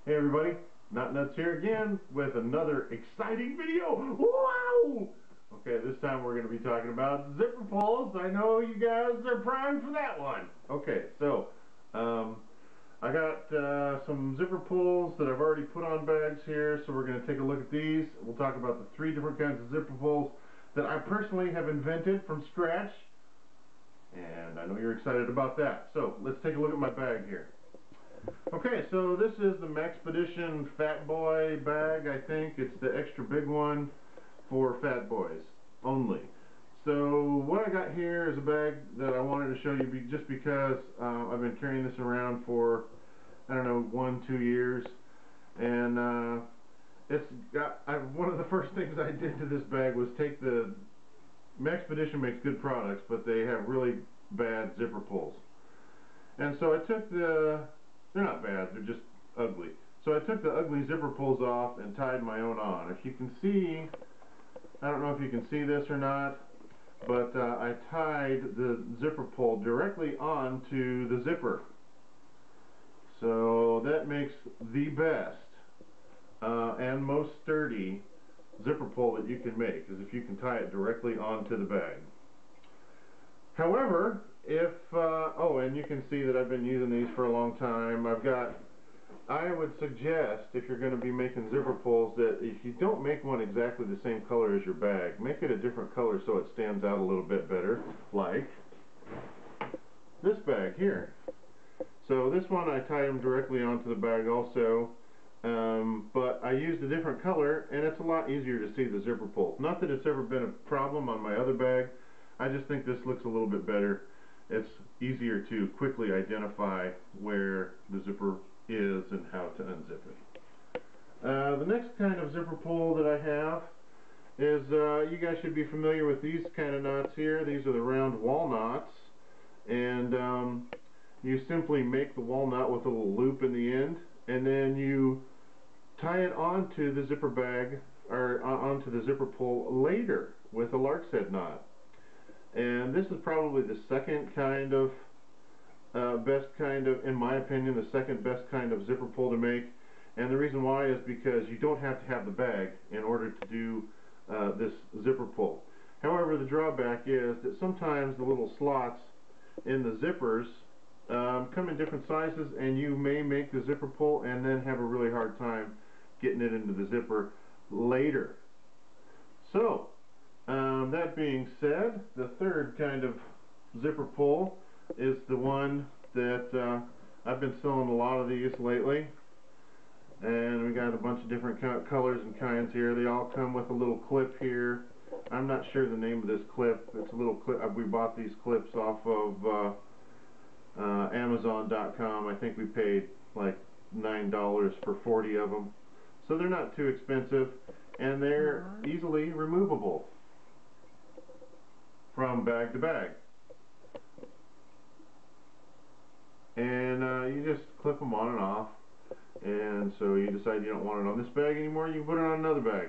Hey everybody, KnottNutts here again with another exciting video. Wow! Okay, this time we're going to be talking about zipper pulls. I know you guys are primed for that one. Okay, so I got some zipper pulls that I've already put on bags here, so we're going to take a look at these. We'll talk about the three different kinds of zipper pulls that I personally have invented from scratch, and I know you're excited about that. So let's take a look at my bag here. Okay, so this is the Maxpedition Fat Boy bag. I think it's the extra big one for fat boys only. So what I got here is a bag that I wanted to show you just because I've been carrying this around for, I don't know, 1-2 years, and it's got. One of the first things I did to this bag was take the Maxpedition makes good products, but they have really bad zipper pulls, and so I took they're not bad, they're just ugly. So I took the ugly zipper pulls off and tied my own on. If you can see, I don't know if you can see this or not, but I tied the zipper pull directly onto the zipper. So that makes the best and most sturdy zipper pull that you can make, is if you can tie it directly onto the bag. However, oh, and you can see that I've been using these for a long time. I would suggest, if you're going to be making zipper pulls, that if you don't make one exactly the same color as your bag, make it a different color so it stands out a little bit better, like this bag here. So this one I tied them directly onto the bag also, but I used a different color, and it's a lot easier to see the zipper pull. Not that it's ever been a problem on my other bag, I just think this looks a little bit better. It's easier to quickly identify where the zipper is and how to unzip it. The next kind of zipper pull that I have is, you guys should be familiar with these kind of knots here. These are the round wall knots, and you simply make the walnut with a little loop in the end, and then you tie it onto the zipper bag, or onto the zipper pull later with a lark's head knot. And this is probably the second kind of best kind of, in my opinion, the second best kind of zipper pull to make. And the reason why is because you don't have to have the bag in order to do this zipper pull. However, the drawback is that sometimes the little slots in the zippers come in different sizes, and you may make the zipper pull and then have a really hard time getting it into the zipper later. So that being said, the third kind of zipper pull is the one that I've been selling a lot of these lately, and we got a bunch of different colors and kinds here. They all come with a little clip here. I'm not sure the name of this clip. It's a little clip. We bought these clips off of Amazon.com. I think we paid like $9 for 40 of them, so they're not too expensive, and they're easily removable from bag to bag. And you just clip them on and off, and so you decide you don't want it on this bag anymore, you can put it on another bag.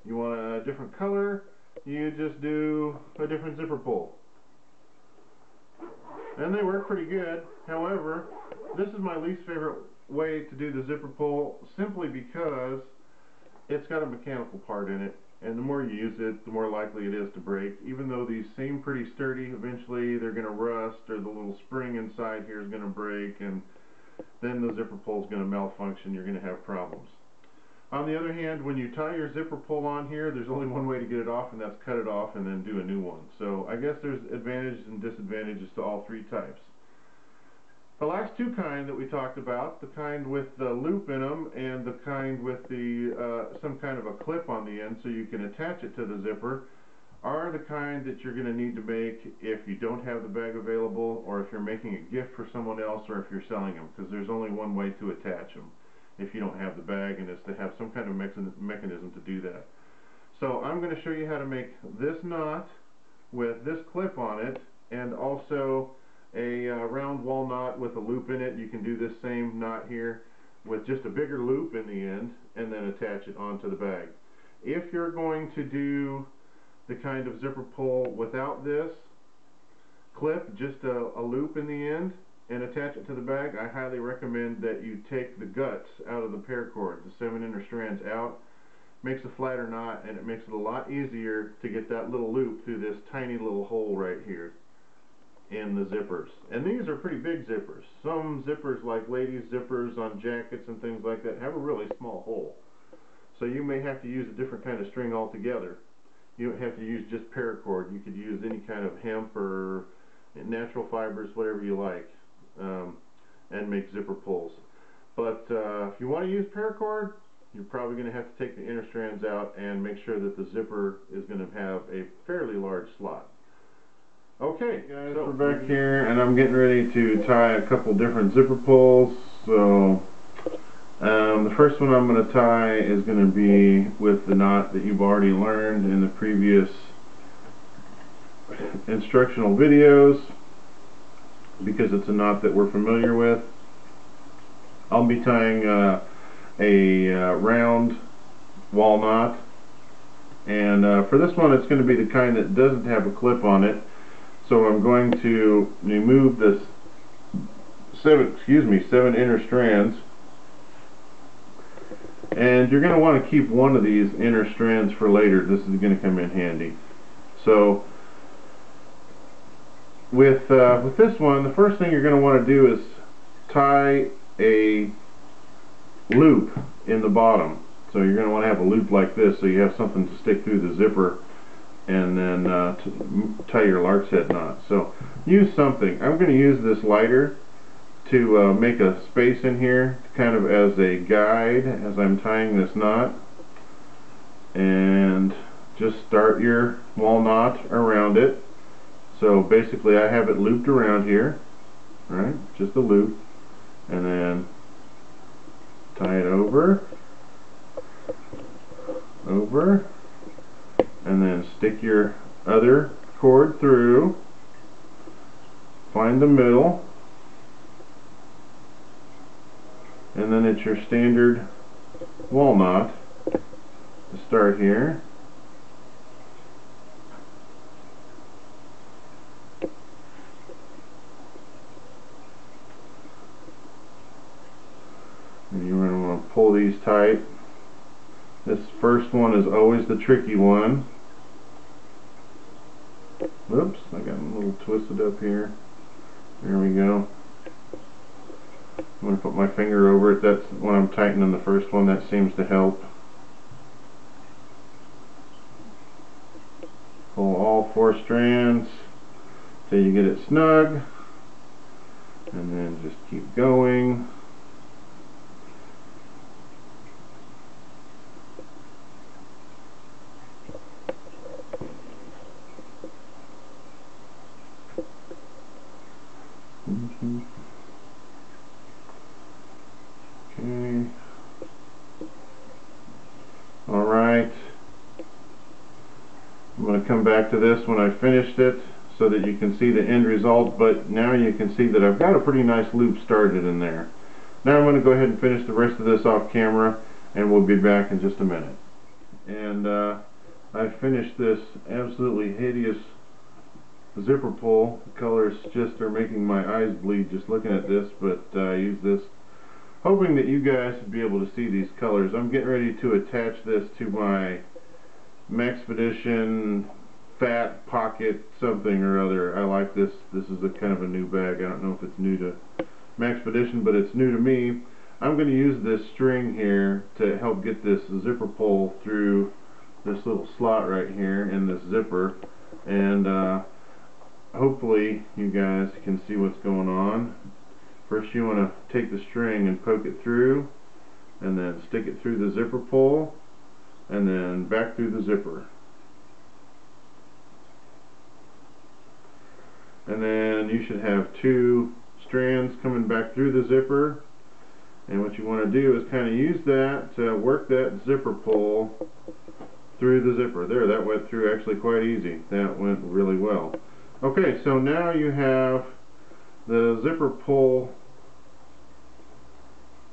You want a different color, you just do a different zipper pull. And they work pretty good. However, this is my least favorite way to do the zipper pull, simply because it's got a mechanical part in it, and the more you use it, the more likely it is to break. Even though these seem pretty sturdy, eventually they're going to rust, or the little spring inside here is going to break, and then the zipper pull is going to malfunction. You're going to have problems. On the other hand, when you tie your zipper pull on here, there's only one way to get it off, and that's cut it off and then do a new one. So I guess there's advantages and disadvantages to all three types. The last two kind that we talked about, the kind with the loop in them and the kind with the some kind of a clip on the end so you can attach it to the zipper, are the kind that you're going to need to make if you don't have the bag available, or if you're making a gift for someone else, or if you're selling them, because there's only one way to attach them if you don't have the bag, and it's to have some kind of mechanism to do that. So I'm going to show you how to make this knot with this clip on it, and also a round wall knot with a loop in it. You can do this same knot here with just a bigger loop in the end, and then attach it onto the bag. If you're going to do the kind of zipper pull without this clip, just a loop in the end, and attach it to the bag, I highly recommend that you take the guts out of the paracord, the 7 inner strands out. Makes a flatter knot, and it makes it a lot easier to get that little loop through this tiny little hole right here in the zippers. And these are pretty big zippers. Some zippers, like ladies' zippers on jackets and things like that, have a really small hole. So you may have to use a different kind of string altogether. You don't have to use just paracord. You could use any kind of hemp or natural fibers, whatever you like, and make zipper pulls. But if you want to use paracord, you're probably going to have to take the inner strands out and make sure that the zipper is going to have a fairly large slot. Okay, guys, so we're back here, and I'm getting ready to tie a couple different zipper pulls. So the first one I'm going to tie is going to be with the knot that you've already learned in the previous instructional videos, because it's a knot that we're familiar with. I'll be tying a round wall knot, and for this one it's going to be the kind that doesn't have a clip on it. So I'm going to remove this 7 inner strands, and you're going to want to keep one of these inner strands for later. This is going to come in handy. So with this one, the first thing you're going to want to do is tie a loop in the bottom. So you're going to want to have a loop like this, so you have something to stick through the zipper, and then tie your lark's head knot. So use something. I'm going to use this lighter to make a space in here, kind of as a guide as I'm tying this knot, and just start your wall knot around it. So basically I have it looped around here, right? Just a loop, and then tie it over, and then stick your other cord through, find the middle, and then it's your standard wall knot to start here. And you're going to want to pull these tight. This first one is always the tricky one. Whoops, I got a little twisted up here. There we go. I'm going to put my finger over it. That's when I'm tightening the first one. That seems to help. Pull all 4 strands till you get it snug, and then just keep going. Okay. Alright. I'm going to come back to this when I finished it so that you can see the end result, but now you can see that I've got a pretty nice loop started in there. Now I'm going to go ahead and finish the rest of this off camera, and we'll be back in just a minute. And I finished this absolutely hideous zipper pull. The colors just are making my eyes bleed just looking at this, but I use this hoping that you guys would be able to see these colors. I'm getting ready to attach this to my Maxpedition Fat Pocket something or other. I like this. This is a kind of a new bag. I don't know if it's new to Maxpedition, but it's new to me. I'm going to use this string here to help get this zipper pull through this little slot right here in this zipper, and hopefully you guys can see what's going on. First you want to take the string and poke it through, and then stick it through the zipper pull, and then back through the zipper. And then you should have 2 strands coming back through the zipper, and what you want to do is kind of use that to work that zipper pull through the zipper. There, that went through actually quite easy. That went really well. Okay, so now you have the zipper pull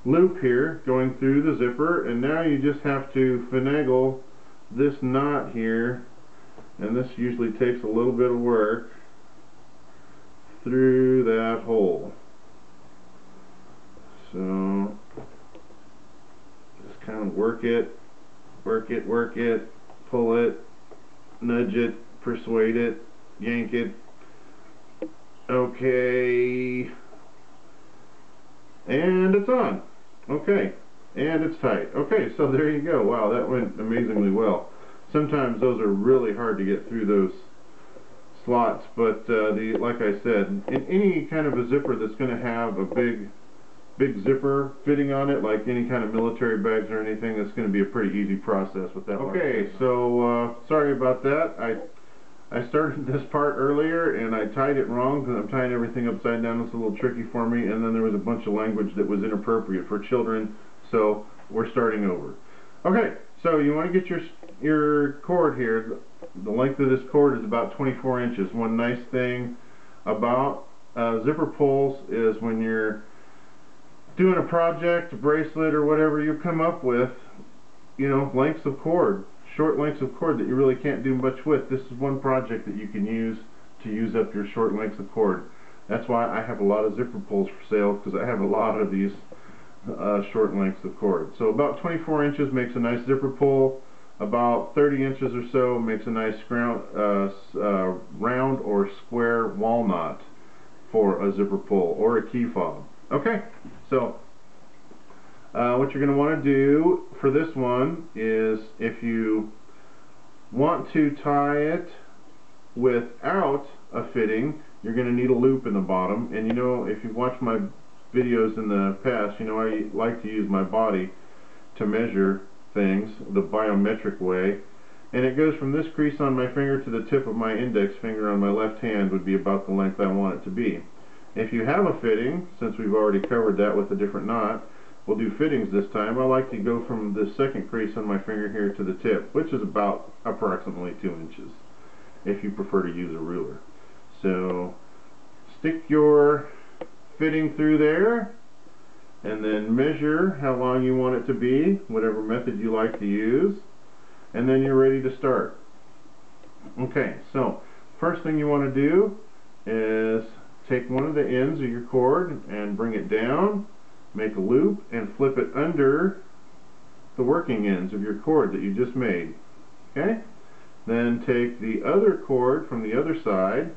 loop here going through the zipper, and now you just have to finagle this knot here, and this usually takes a little bit of work, through that hole. So just kind of work it, work it, work it, pull it, nudge it, persuade it, yank it. Okay, and it's on. Okay, and it's tight. Okay, so there you go. Wow, that went amazingly well. Sometimes those are really hard to get through those slots, but like I said, in any kind of a zipper that's going to have a big zipper fitting on it, like any kind of military bags or anything, that's going to be a pretty easy process with that. Okay, so sorry about that. I started this part earlier and I tied it wrong because I'm tying everything upside down. It's a little tricky for me, and then there was a bunch of language that was inappropriate for children, so we're starting over. Okay, so you want to get your cord here. The length of this cord is about 24 inches. One nice thing about zipper pulls is when you're doing a project, a bracelet, or whatever you come up with, you know, lengths of cord, short lengths of cord that you really can't do much with. This is one project that you can use to use up your short lengths of cord. That's why I have a lot of zipper pulls for sale, because I have a lot of these short lengths of cord. So about 24 inches makes a nice zipper pull. About 30 inches or so makes a nice round or square wall knot for a zipper pull or a key fob. Okay, so what you're going to want to do for this one is, if you want to tie it without a fitting, you're going to need a loop in the bottom. And you know, if you've watched my videos in the past, you know I like to use my body to measure things the biometric way, and it goes from this crease on my finger to the tip of my index finger on my left hand would be about the length I want it to be. If you have a fitting, since we've already covered that with a different knot, we'll do fittings this time. I like to go from the second crease on my finger here to the tip, which is about approximately 2 inches, if you prefer to use a ruler. So stick your fitting through there, and then measure how long you want it to be, whatever method you like to use, and then you're ready to start. Okay, so first thing you want to do is take one of the ends of your cord and bring it down, make a loop, and flip it under the working ends of your cord that you just made. Okay? Then take the other cord from the other side.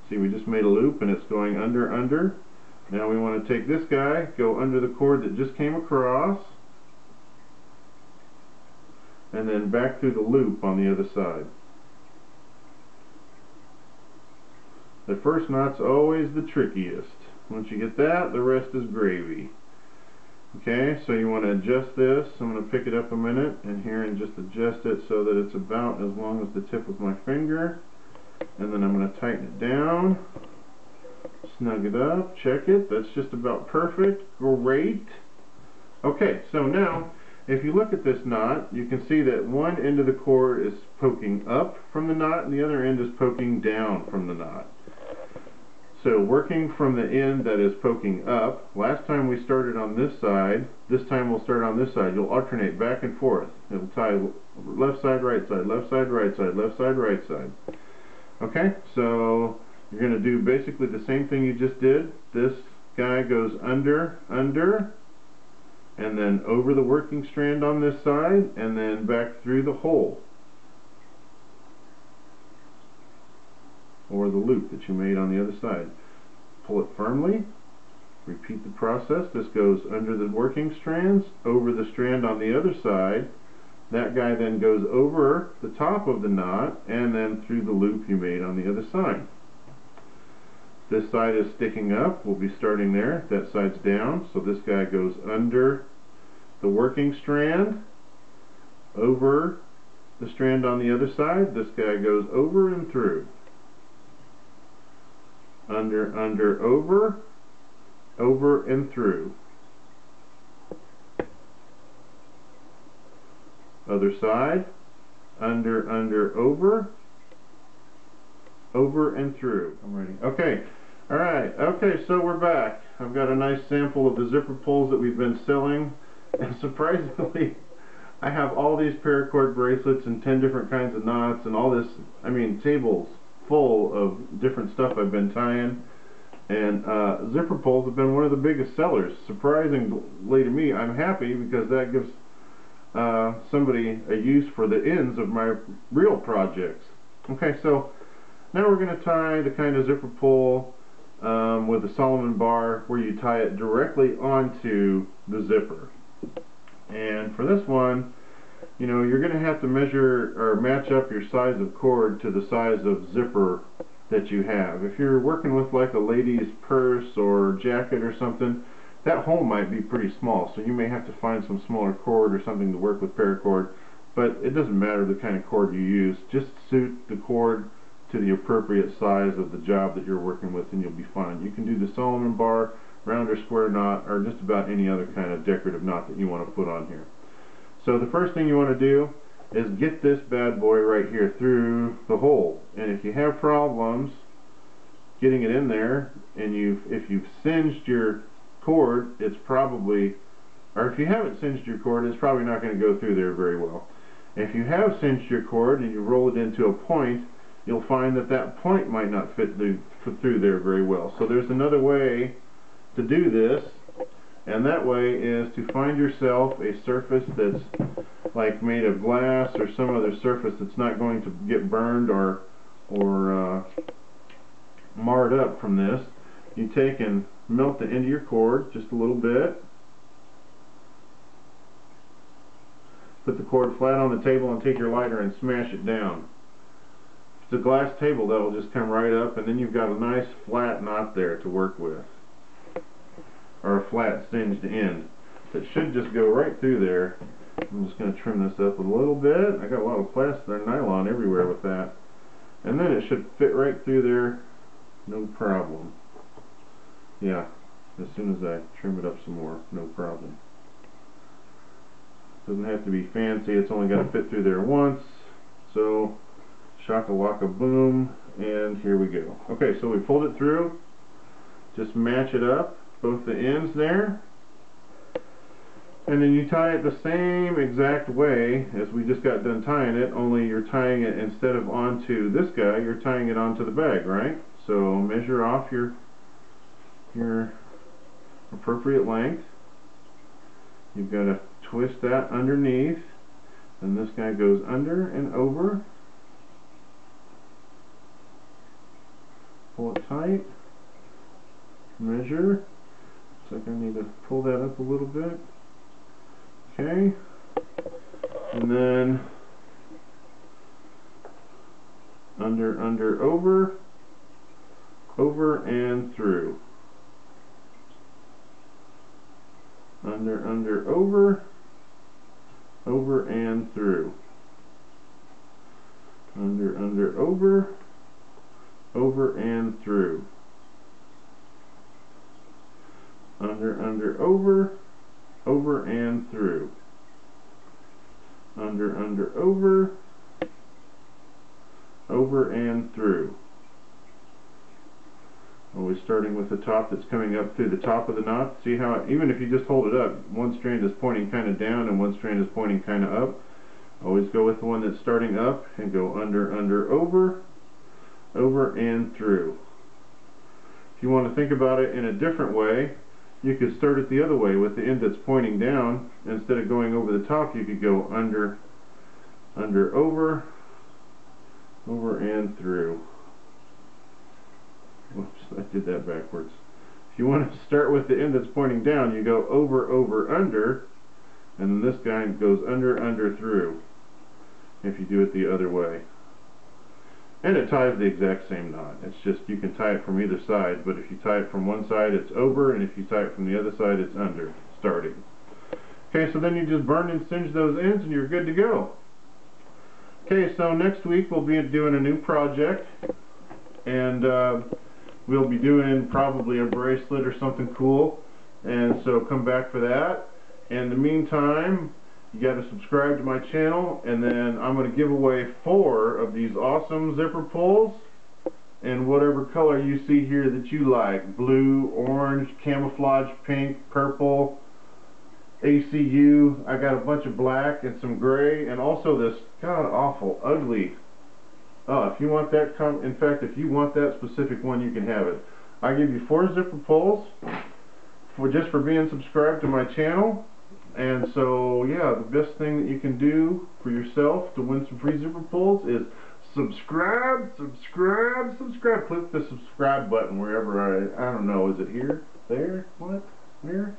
See, we just made a loop and it's going under. Now we want to take this guy, go under the cord that just came across, and then back through the loop on the other side. The first knot's always the trickiest. Once you get that, the rest is gravy. Okay, so you want to adjust this. I'm going to pick it up a minute and here and just adjust it so that it's about as long as the tip of my finger. And then I'm going to tighten it down, snug it up, check it. That's just about perfect. Great. Okay, so now if you look at this knot, you can see that one end of the cord is poking up from the knot and the other end is poking down from the knot. So working from the end that is poking up, last time we started on this side, this time we'll start on this side. You'll alternate back and forth. It'll tie left side, right side, left side, right side, left side, right side. Okay, so you're going to do basically the same thing you just did. This guy goes under, and then over the working strand on this side, and then back through the hole, or the loop that you made on the other side. Pull it firmly, repeat the process. This goes under the working strands, over the strand on the other side. That guy then goes over the top of the knot, and then through the loop you made on the other side. This side is sticking up, we'll be starting there. That side's down, so this guy goes under the working strand, over the strand on the other side. This guy goes over and through. Under, over and through. Other side, under, over and through. I'm ready. Okay, alright, okay, so we're back. I've got a nice sample of the zipper pulls that we've been selling, and surprisingly, I have all these paracord bracelets and 10 different kinds of knots and all this, I mean, tables full of different stuff I've been tying. And zipper pulls have been one of the biggest sellers. Surprisingly to me, I'm happy because that gives somebody a use for the ends of my real projects. Okay, so now we're going to tie the kind of zipper pull with a Solomon bar where you tie it directly onto the zipper. And for this one, you know, you're going to have to measure or match up your size of cord to the size of zipper that you have. If you're working with like a lady's purse or jacket or something, that hole might be pretty small, so you may have to find some smaller cord or something to work with paracord. But it doesn't matter the kind of cord you use, just suit the cord to the appropriate size of the job that you're working with and you'll be fine. You can do the Solomon bar, round or square knot, or just about any other kind of decorative knot that you want to put on here. So the first thing you want to do is get this bad boy right here through the hole. And if you have problems getting it in there, and if you've singed your cord, it's probably, or if you haven't singed your cord, it's probably not going to go through there very well. If you have singed your cord and you roll it into a point, you'll find that that point might not fit through there very well. So there's another way to do this, and that way is to find yourself a surface that's like made of glass or some other surface that's not going to get burned or marred up from this. You take and melt the end of your cord just a little bit. Put the cord flat on the table and take your lighter and smash it down. If it's a glass table, that will just come right up, and then you've got a nice flat knot there to work with, or a flat singed end that should just go right through there. I'm just going to trim this up a little bit. I got a lot of plastic or nylon everywhere with that, and then it should fit right through there, no problem. Yeah, as soon as I trim it up some more, no problem. Doesn't have to be fancy, it's only got to fit through there once. So shaka-laka boom, and here we go. Okay, so we pulled it through, just match it up, both the ends there, and then you tie it the same exact way as we just got done tying it, only you're tying it, instead of onto this guy, you're tying it onto the bag, right? So measure off your appropriate length. You've got to twist that underneath, and this guy goes under and over. Pull it tight, measure. Looks like I need to pull that up a little bit. Okay, and then under, over and through. Under, over and through. Under, over and through. Under, over and through. Under, over and through. Always starting with the top that's coming up through the top of the knot. See how, even if you just hold it up, one strand is pointing kind of down and one strand is pointing kind of up. Always go with the one that's starting up and go under, over and through. If you want to think about it in a different way, you could start it the other way with the end that's pointing down. Instead of going over the top, you could go under, over and through. Whoops, I did that backwards. If you want to start with the end that's pointing down, you go over, under, and then this guy goes under, through, if you do it the other way. And it ties the exact same knot. It's just you can tie it from either side, but if you tie it from one side, it's over, and if you tie it from the other side, it's under, starting. Okay, so then you just burn and singe those ends, and you're good to go. Okay, so next week we'll be doing a new project, and we'll be doing probably a bracelet or something cool, and so come back for that. In the meantime, you got to subscribe to my channel, and then I'm going to give away 4 of these awesome zipper pulls in whatever color you see here that you like. Blue, orange, camouflage pink, purple, ACU. I got a bunch of black and some gray, and also this god awful ugly. If you want that, in fact, if you want that specific one, you can have it. I give you 4 zipper pulls just for being subscribed to my channel. And so, yeah, the best thing that you can do for yourself to win some free zipper pulls is subscribe, subscribe, subscribe. Click the subscribe button wherever I don't know, is it here? There? What? Where?